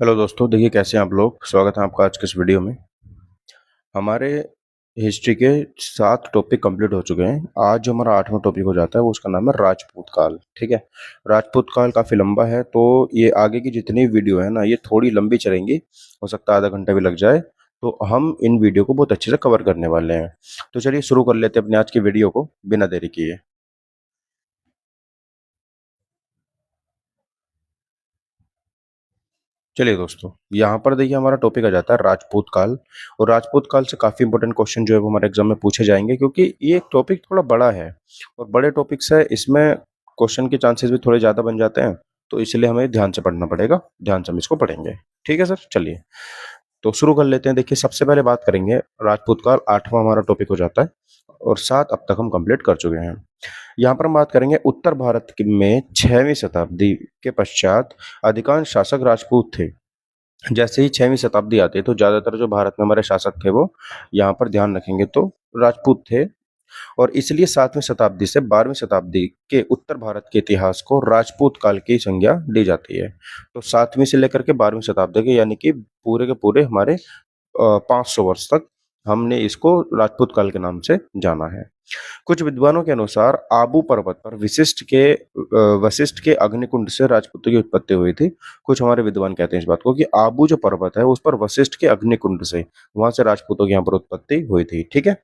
Hello दोस्तों, देखिए कैसे हैं आप लोग। स्वागत है आपका आज के इस वीडियो में। हमारे हिस्ट्री के 7 टॉपिक कंप्लीट हो चुके हैं। आज जो हमारा 8वां टॉपिक हो जाता है वो उसका नाम है राजपूत काल। ठीक है, राजपूत काल काफ़ी लंबा है, तो ये आगे की जितनी वीडियो है ना ये थोड़ी लंबी चलेंगी। हो सकता है आधा घंटा भी लग जाए, तो हम इन वीडियो को बहुत अच्छे से कवर करने वाले हैं। तो चलिए शुरू कर लेते हैं अपने आज की वीडियो को बिना देरी किए। चलिए दोस्तों, यहाँ पर देखिए हमारा टॉपिक आ जाता है राजपूत काल। और राजपूत काल से काफ़ी इंपॉर्टेंट क्वेश्चन जो है वो हमारे एग्जाम में पूछे जाएंगे, क्योंकि ये टॉपिक थोड़ा बड़ा है और बड़े टॉपिक्स है, इसमें क्वेश्चन के चांसेस भी थोड़े ज़्यादा बन जाते हैं। तो इसलिए हमें ध्यान से पढ़ना पड़ेगा, ध्यान से हम इसको पढ़ेंगे। ठीक है सर, चलिए तो शुरू कर लेते हैं। देखिए सबसे पहले बात करेंगे राजपूत काल, 8वां हमारा टॉपिक हो जाता है और 7 अब तक हम कंप्लीट कर चुके हैं। यहाँ पर हम बात करेंगे उत्तर भारत में 6वीं शताब्दी के पश्चात अधिकांश शासक राजपूत थे। जैसे ही 6वीं शताब्दी आती है तो ज्यादातर जो भारत में हमारे शासक थे वो, यहाँ पर ध्यान रखेंगे तो, राजपूत थे। और इसलिए 7वीं शताब्दी से 12वीं शताब्दी के उत्तर भारत के इतिहास को राजपूत काल की संज्ञा दी जाती है। तो 7वीं से लेकर के 12वीं शताब्दी के, यानी कि पूरे के पूरे हमारे 500 वर्ष तक हमने इसको राजपूत काल के नाम से जाना है। कुछ विद्वानों के अनुसार आबू पर्वत पर वशिष्ठ के अग्निकुंड से राजपूतों की उत्पत्ति हुई थी। कुछ हमारे विद्वान कहते हैं इस बात को कि आबू जो पर्वत है उस पर वशिष्ठ के अग्निकुंड से, वहां से राजपूतों की यहाँ पर उत्पत्ति हुई थी। ठीक है,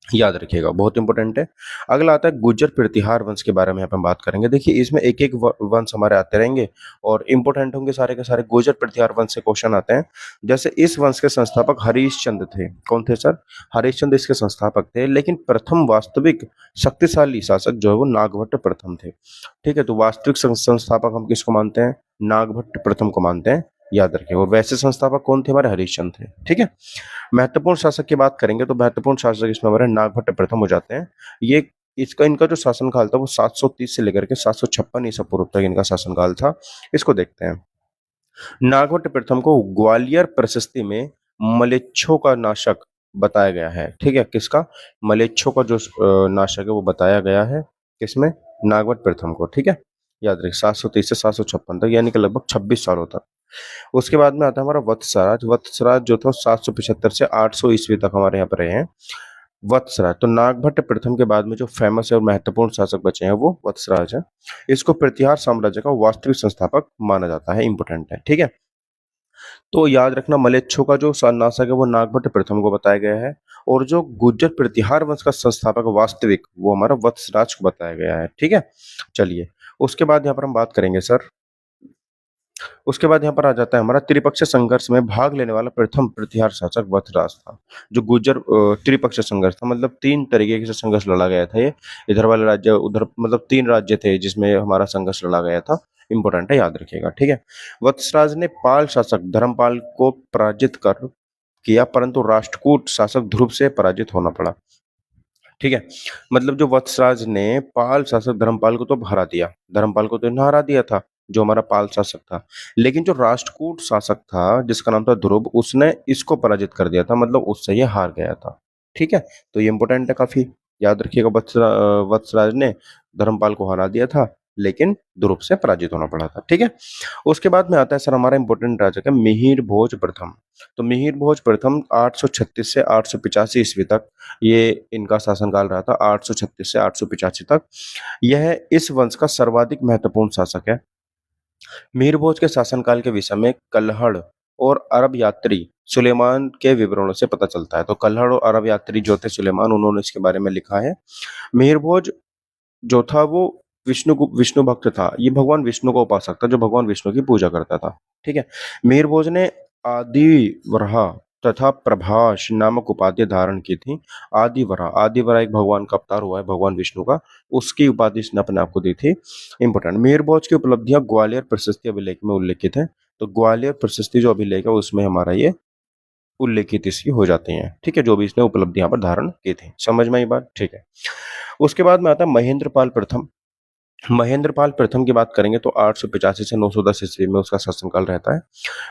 याद रखिएगा, बहुत इंपॉर्टेंट है। अगला आता है गुर्जर प्रतिहार वंश के बारे में यहाँ पे हम बात करेंगे। देखिए इसमें एक एक वंश हमारे आते रहेंगे और इंपॉर्टेंट होंगे सारे के सारे। गुर्जर प्रतिहार वंश से क्वेश्चन आते हैं। जैसे इस वंश के संस्थापक हरिश्चंद्र थे। कौन थे सर? हरिश्चंद्र इसके संस्थापक थे, लेकिन प्रथम वास्तविक शक्तिशाली शासक जो है वो नागभट्ट प्रथम थे। ठीक है, तो वास्तविक संस्थापक हम किसको मानते हैं? नागभट्ट प्रथम को मानते हैं, याद रखें। और वैसे संस्थापक कौन थे? हमारे हरिश्चंद्र थे। ठीक है, महत्वपूर्ण शासक की बात करेंगे तो महत्वपूर्ण शासक इसमें हमारे नागभट्ट प्रथम हो जाते हैं। ये इनका जो शासनकाल था वो 730 से लेकर के 756 ईसा पूर्व तक इनका शासनकाल था। इसको देखते हैं। नागभट्ट प्रथम को ग्वालियर प्रशस्ति में मलेच्छों का नाशक बताया गया है। ठीक है, किसका? मलेच्छों का जो नाशक है वो बताया गया है किसमें? नागभट्ट प्रथम को। ठीक है, याद रखिए 730 से 756 तक, यानी कि लगभग 26 सालों तक। उसके बाद में आता है हमारा वत्सराज। वत्सराज जो था 775 से 800 ईस्वी तक हमारे यहाँ पर रहे हैं वत्सराज। तो नागभट्ट प्रथम के बाद में जो फेमस है और महत्वपूर्ण शासक बचे हैं वो वत्सराज है। इसको प्रतिहार साम्राज्य का वास्तविक संस्थापक माना जाता है, इंपोर्टेंट है। ठीक है, तो याद रखना मलेच्छों का जो शासक है वो नागभट्ट प्रथम को बताया गया है, और जो गुर्जर प्रतिहार वंश का संस्थापक वास्तविक वो हमारा वत्सराज को बताया गया है। ठीक है, चलिए उसके बाद यहाँ पर हम बात करेंगे सर। उसके बाद यहाँ पर आ जाता है हमारा त्रिपक्षीय संघर्ष में भाग लेने वाला प्रथम प्रतिहार शासक वत्सराज था। जो गुर्जर त्रिपक्षीय संघर्ष था, मतलब 3 तरीके से संघर्ष लड़ा गया था ये। इधर वाले राज्य उधर, मतलब 3 राज्य थे जिसमें हमारा संघर्ष लड़ा गया था। इंपॉर्टेंट है, याद रखिएगा। ठीक है, वत्सराज ने पाल शासक धर्मपाल को पराजित कर किया, परंतु राष्ट्रकूट शासक ध्रुव से पराजित होना पड़ा। ठीक है, मतलब जो वत्सराज ने पाल शासक धर्मपाल को तो हरा दिया, धर्मपाल को तो इन्हें हरा दिया था जो हमारा पाल शासक था, लेकिन जो राष्ट्रकूट शासक था जिसका नाम था ध्रुव, उसने इसको पराजित कर दिया था, मतलब उससे ये हार गया था। ठीक है, तो ये इंपॉर्टेंट है काफी, याद रखिएगा। वत्सराज ने धर्मपाल को हरा दिया था, लेकिन ध्रुव से पराजित होना पड़ा था। ठीक है, उसके बाद में आता है सर हमारा इंपॉर्टेंट राजा का मिहिर भोज प्रथम। तो मिहिर भोज प्रथम 836 से 885 ईस्वी तक ये इनका शासनकाल रहा था, 836 से 885 तक। यह इस वंश का सर्वाधिक महत्वपूर्ण शासक है। मिहिर भोज के शासनकाल के विषय में कल्हड़ और अरब यात्री सुलेमान के विवरणों से पता चलता है। तो कल्हड़ और अरब यात्री जो थे सुलेमान, उन्होंने इसके बारे में लिखा है। मिहिर भोज जो था वो विष्णु भक्त था। ये भगवान विष्णु का उपासक था जो भगवान विष्णु की पूजा करता था। ठीक है, मिहिर भोज ने आदिवराह तथा प्रभाष नामक उपाधि धारण की थी। आदिवराह एक भगवान का अवतार हुआ है भगवान विष्णु का, उसकी उपाधि इसने अपने आप को दी थी। इंपोर्टेंट, मिहिर भोज की उपलब्धियां ग्वालियर प्रशस्ति अभिलेख में उल्लेखित है। तो ग्वालियर प्रशस्ति जो अभिलेख है उसमें हमारा ये उल्लेखित इसकी हो जाती हैं। ठीक है, जो भी इसने उपलब्धियां पर धारण की थी। समझ में आई बात? ठीक है, उसके बाद में आता है महेंद्रपाल प्रथम। महेंद्रपाल प्रथम की बात करेंगे तो 885 से 910 ईस्वी में उसका शासनकाल रहता है।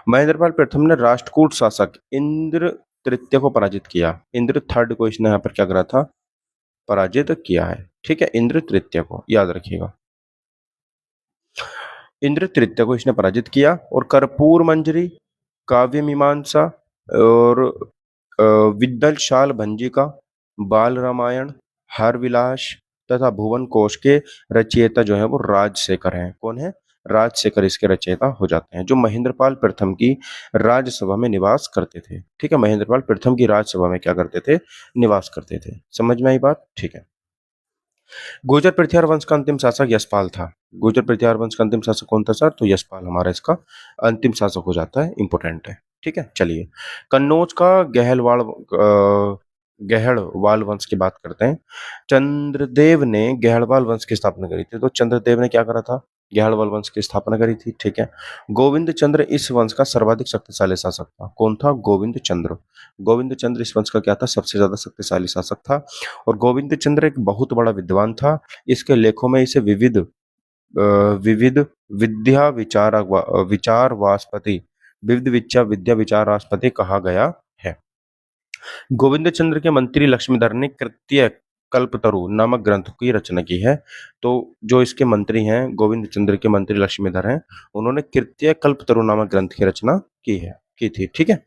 महेंद्रपाल प्रथम ने राष्ट्रकूट शासक इंद्र तृतीय को पराजित किया। इंद्र थर्ड को इसने यहाँ पर क्या करा था? पराजित किया है। ठीक है, इंद्र तृतीय को याद रखिएगा। इंद्र तृतीय को इसने पराजित किया। और कर्पूर मंजरी, काव्य मीमांसा और विद्दलशाल भंजिका, बाल रामायण, हर विलास तथा भुवन कोश के रचयिता जो है वो राजशेखर हैं। कौन है? राजशेखर इसके रचयिता हो जाते हैं, जो महेंद्रपाल प्रथम की राजसभा में निवास करते थे। ठीक है, महेंद्रपाल प्रथम की राजसभा में क्या करते थे? निवास करते थे। समझ में आई बात? ठीक है। गुर्जर पृथ्वी वंश का अंतिम शासक यशपाल था। गुर्जर पृथ्वी वंश का अंतिम शासक कौन था सर? तो यशपाल हमारा इसका अंतिम शासक हो जाता है, इंपोर्टेंट है। ठीक है, चलिए कन्नौज का गहलवाल वंश की बात करते हैं। चंद्रदेव ने गहलवाल वंश की स्थापना करी थी। तो चंद्रदेव ने क्या करा था? गहलवाल वंश की स्थापना करी थी। ठीक है। गोविंद चंद्र इस वंश का सर्वाधिक शक्तिशाली शासक था। कौन था? गोविंद चंद्र। गोविंद चंद्र इस वंश का क्या था? सबसे ज्यादा शक्तिशाली शासक था। और गोविंद चंद्र एक बहुत बड़ा विद्वान था। इसके लेखों में इसे विविध विचार वास्पति, विद्या विचार वास्पति कहा गया है। गोविंद चंद्र के मंत्री लक्ष्मीधर ने कृत्य कल्पतरु नामक ग्रंथ की रचना की है। तो जो इसके मंत्री हैं, गोविंद चंद्र के मंत्री लक्ष्मीधर हैं, उन्होंने कृत्य कल्पतरु नामक ग्रंथ की रचना की थी। ठीक है।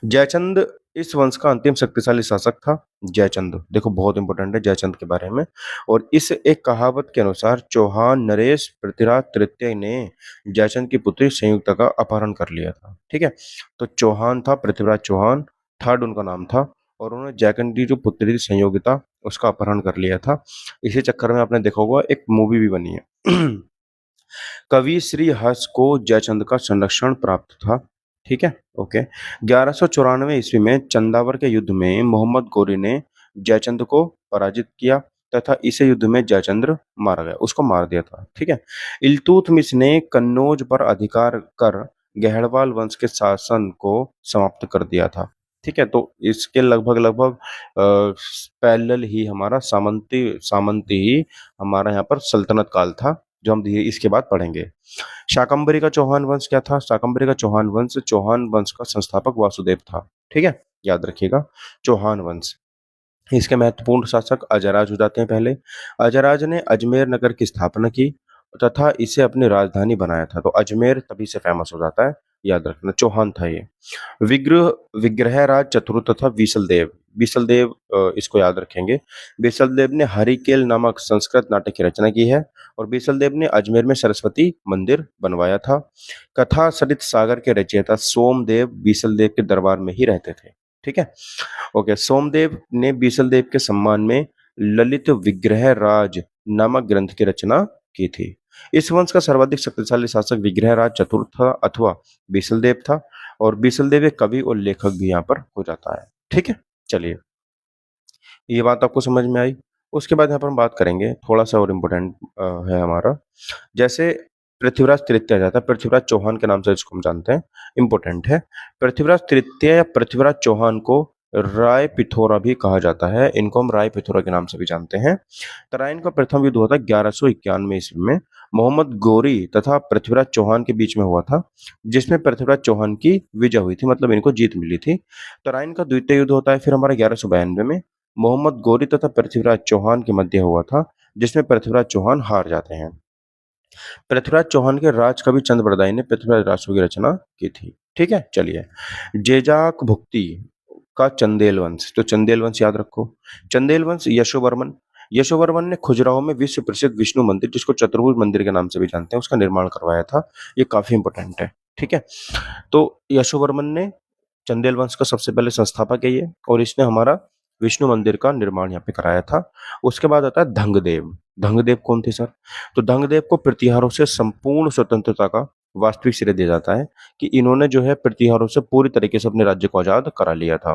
जयचंद इस वंश का अंतिम शक्तिशाली शासक था। जयचंद देखो बहुत इंपॉर्टेंट है जयचंद के बारे में। और इस एक कहावत के अनुसार चौहान नरेश पृथ्वीराज तृतीय ने जयचंद की पुत्री संयुक्ता का अपहरण कर लिया था। ठीक है। तो चौहान था, पृथ्वीराज चौहान थर्ड उनका नाम था। और उन्होंने जयचंद की जो पुत्री थी संयोगिता, उसका अपहरण कर लिया था। इसी चक्कर में आपने देखा होगा एक मूवी भी बनी है। कवि श्री हर्ष को जयचंद का संरक्षण प्राप्त था। ठीक है, ओके। 1194 ईस्वी में चंदावर के युद्ध में मोहम्मद गोरी ने जयचंद को पराजित किया तथा इसे युद्ध में जयचंद्र मारा गया, उसको मार दिया था। ठीक है। इल्तुतमिश ने कन्नौज पर अधिकार कर गहलवाल वंश के शासन को समाप्त कर दिया था। ठीक है। तो इसके लगभग लगभग पैरेलल ही हमारा सामंती ही हमारा यहाँ पर सल्तनत काल था, जो हम इसके बाद पढ़ेंगे। शाकंभरी का चौहान वंश क्या था? शाकंभरी का चौहान वंश का संस्थापक वासुदेव था। ठीक है, याद रखिएगा चौहान वंश। इसके महत्वपूर्ण शासक अजयराज हो जाते हैं पहले। अजयराज ने अजमेर नगर की स्थापना की तथा इसे अपनी राजधानी बनाया था। तो अजमेर तभी से फेमस हो जाता है, याद रखना चौहान था ये। विग्रह विग्रहराज चतुर्थ तथा बीसलदेव इसको याद रखेंगे। बीसलदेव ने हरिकेल नामक संस्कृत नाटक की रचना की है। और बीसलदेव ने अजमेर में सरस्वती मंदिर बनवाया था। कथा सरित सागर के रचयिता सोमदेव बीसलदेव के दरबार में ही रहते थे। ठीक है, ओके। सोमदेव ने बीसलदेव के सम्मान में ललित विग्रह राज नामक ग्रंथ की रचना की थी। इस वंश का सर्वाधिक शक्तिशाली शासक विग्रहराज चतुर्थ था अथवा बीसलदेव था। और बीसलदेव एक कवि और लेखक भी यहाँ पर हो जाता है। ठीक है, चलिए ये बात आपको समझ में आई। उसके बाद यहाँ पर हम बात करेंगे थोड़ा सा और इम्पोर्टेंट है हमारा, जैसे पृथ्वीराज तृतीय आ जाता है। पृथ्वीराज चौहान के नाम से इसको हम जानते हैं, इम्पोर्टेंट है। पृथ्वीराज तृतीय या पृथ्वीराज चौहान को राय पिथोरा भी कहा जाता है। इनको हम राय पिथोरा के नाम से भी जानते हैं। तराइन का प्रथम युद्ध हुआ था 1191 ईस्वी में मोहम्मद गोरी तथा पृथ्वीराज चौहान के बीच में हुआ था, जिसमें पृथ्वीराज चौहान की विजय हुई थी, मतलब इनको जीत मिली थी। तराइन का द्वितीय युद्ध होता है फिर हमारा 1192 में मोहम्मद गोरी तथा पृथ्वीराज चौहान के मध्य हुआ था, जिसमें पृथ्वीराज चौहान हार जाते हैं। पृथ्वीराज चौहान के राजकवि चंद बरदाई ने पृथ्वीराज राजस्व की रचना की थी। ठीक है, चलिए जेजाक भुक्ति का चंदेल वंश। तो चंदेल वंश याद रखो। चंदेल वंश यशोवर्मन ने खजुराहो में विश्व प्रसिद्ध विष्णु मंदिर, जिसको चतुर्भुज मंदिर के नाम से भी जानते हैं, उसका निर्माण करवाया था। ये काफी इंपोर्टेंट है। ठीक है, तो यशोवर्मन ने चंदेल वंश का सबसे पहले संस्थापक है ये, और इसने हमारा विष्णु मंदिर का निर्माण यहाँ पे कराया था। उसके बाद आता है धंगदेव। धंगदेव कौन थे सर? तो धंगदेव को प्रतिहारों से संपूर्ण स्वतंत्रता का वास्तविक श्रेय दिया जाता है कि इन्होंने जो है प्रतिहारों से पूरी तरीके से अपने राज्य को आजाद करा लिया था।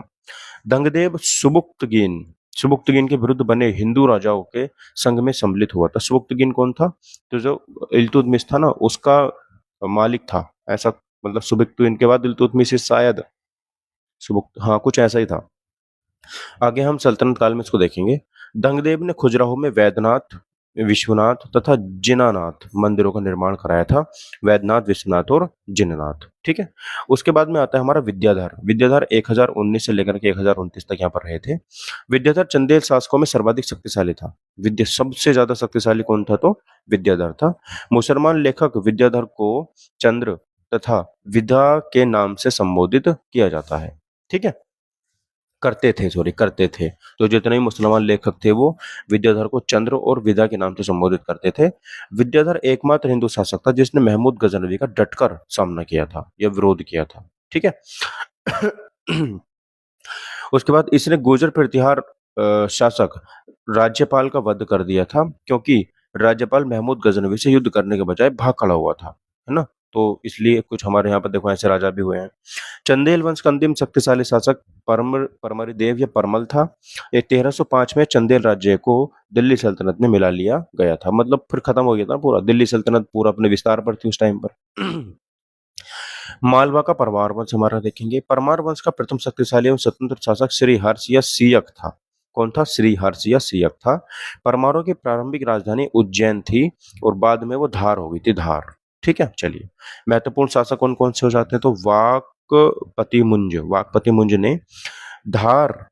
धंगदेव सुबुक्तगीन के विरुद्ध बने हिंदू राजाओं के संघ में सम्मिलित हुआ था। सुबुक्तगीन कौन था? तो जो इल्तुतमिश था ना, उसका मालिक था ऐसा, मतलब सुबुक्तगीन के बाद इल्तुतमिश शायद सुबुक्त, हाँ कुछ ऐसा ही था। आगे हम सल्तनत काल में इसको देखेंगे। धंगदेव ने खजुराहो में वैद्यनाथ विश्वनाथ तथा जिनानाथ मंदिरों का निर्माण कराया था। वैद्यनाथ, विश्वनाथ और जिननाथ। ठीक है। उसके बाद में आता है हमारा विद्याधर। विद्याधर 1019 से लेकर के 1029 तक यहाँ पर रहे थे। विद्याधर चंदेल शासकों में सर्वाधिक शक्तिशाली था। विद्या सबसे ज्यादा शक्तिशाली कौन था? तो विद्याधर था। मुसलमान लेखक विद्याधर को चंद्र तथा विदा के नाम से संबोधित किया जाता है। ठीक है। करते थे। तो जितने भी मुसलमान लेखक थे वो विद्याधर को चंद्र और विदा के नाम से संबोधित करते थे। विद्याधर एकमात्र हिंदू शासक था जिसने महमूद गजनवी का डटकर सामना किया था या विरोध किया था। ठीक है। उसके बाद इसने गुर्जर प्रतिहार शासक राज्यपाल का वध कर दिया था, क्योंकि राज्यपाल महमूद गजनवी से युद्ध करने के बजाय भाग खड़ा हुआ था, है ना। तो इसलिए कुछ हमारे यहाँ पर देखो ऐसे राजा भी हुए हैं। चंदेल वंश का अंतिम शक्तिशाली शासक परमरिदेव या परमल था। ये 1305 में चंदेल राज्य को दिल्ली सल्तनत में मिला लिया गया था। मतलब फिर खत्म हो गया था पूरा, दिल्ली सल्तनत पूरा अपने विस्तार पर थी उस टाइम पर। मालवा का परमार वंश हमारा देखेंगे। परमार वंश का प्रथम शक्तिशाली एवं स्वतंत्र शासक श्री हर्ष या सियक था। कौन था? श्री हर्ष या सियक था। परमारों की प्रारंभिक राजधानी उज्जैन थी और बाद में वो धार हो गई थी, धार। ठीक है। चलिए, महत्वपूर्ण शासक कौन कौन से हो जाते हैं? तो वाकपति मुंज ने धार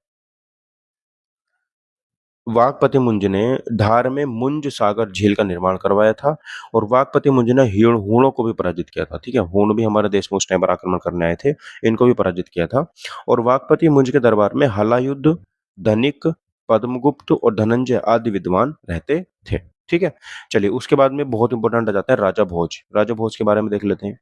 वाकपति मुंज ने धार में मुंज सागर झील का निर्माण करवाया था और वाकपति मुंज ने हूणों को भी पराजित किया था। ठीक है। हूण भी हमारे देश में उस टाइम पर आक्रमण करने आए थे, इनको भी पराजित किया था। और वाकपति मुंज के दरबार में हलायुद्ध, धनिक, पद्मगुप्त और धनंजय आदि विद्वान रहते थे। ठीक है। चलिए, उसके बाद में बहुत इंपॉर्टेंट आ जाता है राजा भोज। राजा भोज के बारे में देख लेते हैं।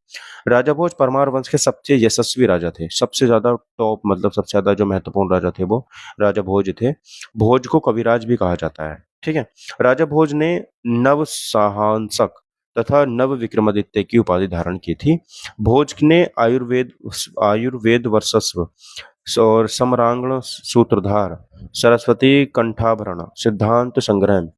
राजा भोज परमार वंश के सबसे यशस्वी राजा थे। सबसे ज्यादा टॉप, मतलब सबसे ज्यादा जो महत्वपूर्ण राजा थे वो राजा भोज थे। भोज को कविराज भी कहा जाता है। ठीक है। राजा भोज ने नव साहंसक तथा नव विक्रमादित्य की उपाधि धारण की थी। भोज ने आयुर्वेद वर्चस्व और सम्रांगण सूत्रधार, सरस्वती कंठाभरण, सिद्धांत संग्रह,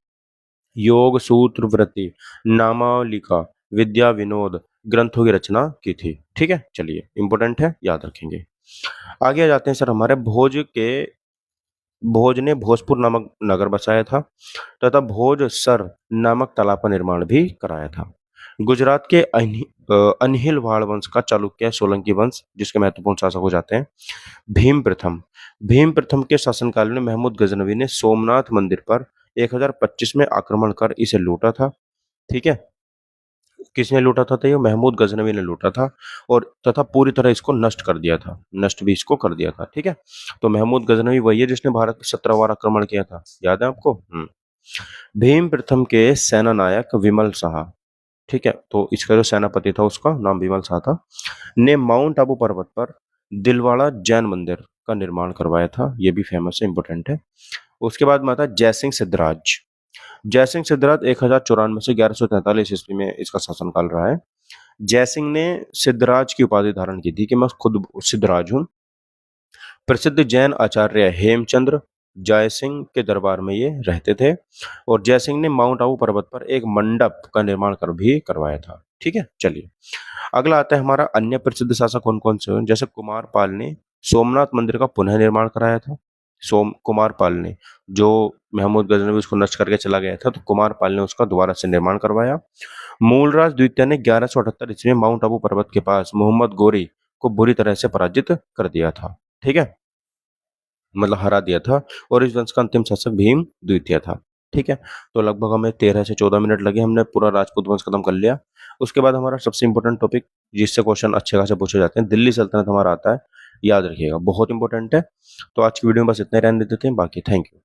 योग सूत्र वृत्ति, नामावलिका, विद्या विनोद ग्रंथों की रचना की थी। ठीक है। चलिए, इंपॉर्टेंट है, याद रखेंगे। आगे आ जाते हैं सर हमारे भोज ने भोजपुर नामक नगर बसाया था तथा भोज सर नामक तालाब का निर्माण भी कराया था। गुजरात के अनहिलवाड़ वंश का चालुक्य सोलंकी वंश, जिसके महत्वपूर्ण शासक हो जाते हैं भीम प्रथम के शासनकाल में महमूद गजनवी ने सोमनाथ मंदिर पर 1025 में आक्रमण कर इसे लूटा था। ठीक है। किसने लूटा था? तो ये महमूद गजनवी ने लूटा था और तथा पूरी तरह इसको नष्ट कर दिया था, नष्ट भी इसको कर दिया था। ठीक है। तो महमूद गजनवी वही है जिसने भारत पर 17 बार आक्रमण किया था, याद है आपको? भीम प्रथम के सेना नायक विमल शाह, ठीक है, तो इसका जो सेनापति था उसका नाम विमल शाह था, ने माउंट आबू पर्वत पर दिलवाड़ा जैन मंदिर का निर्माण करवाया था। ये भी फेमस है, इंपॉर्टेंट है। उसके बाद में आता है जयसिंह सिद्धराज। जयसिंह सिद्धराज 1094 से 1143 ईस्वी में इसका शासनकाल रहा है। जयसिंह ने सिद्धराज की उपाधि धारण की थी कि मैं खुद सिद्धराज हूं। प्रसिद्ध जैन आचार्य हेमचंद्र जयसिंह के दरबार में ये रहते थे और जयसिंह ने माउंट आबू पर्वत पर एक मंडप का निर्माण करवाया था। ठीक है। चलिए, अगला आता है हमारा अन्य प्रसिद्ध शासक कौन कौन से हैं। जैसे कुमारपाल ने सोमनाथ मंदिर का पुनः निर्माण कराया था। कुमारपाल ने, जो महमूद गजनवी उसको नष्ट करके चला गया था, तो कुमारपाल ने उसका दोबारा से निर्माण करवाया। मूलराज द्वितीय ने 1178 ईस्वी में माउंट आबू पर्वत के पास मोहम्मद गोरी को बुरी तरह से पराजित कर दिया था। ठीक है, मतलब हरा दिया था और इस वंश का अंतिम शासक भीम द्वितीय था। ठीक है। तो लगभग हमें 13 से 14 मिनट लगे, हमने पूरा राजपूत वंश खत्म कर लिया। उसके बाद हमारा सबसे इंपॉर्टेंट टॉपिक, जिससे क्वेश्चन अच्छे खासे पूछे जाते हैं, दिल्ली सल्तनत हमारा आता है, याद रखिएगा, बहुत इंपॉर्टेंट है। तो आज की वीडियो में बस इतने रहने देते हैं, बाकी थैंक यू।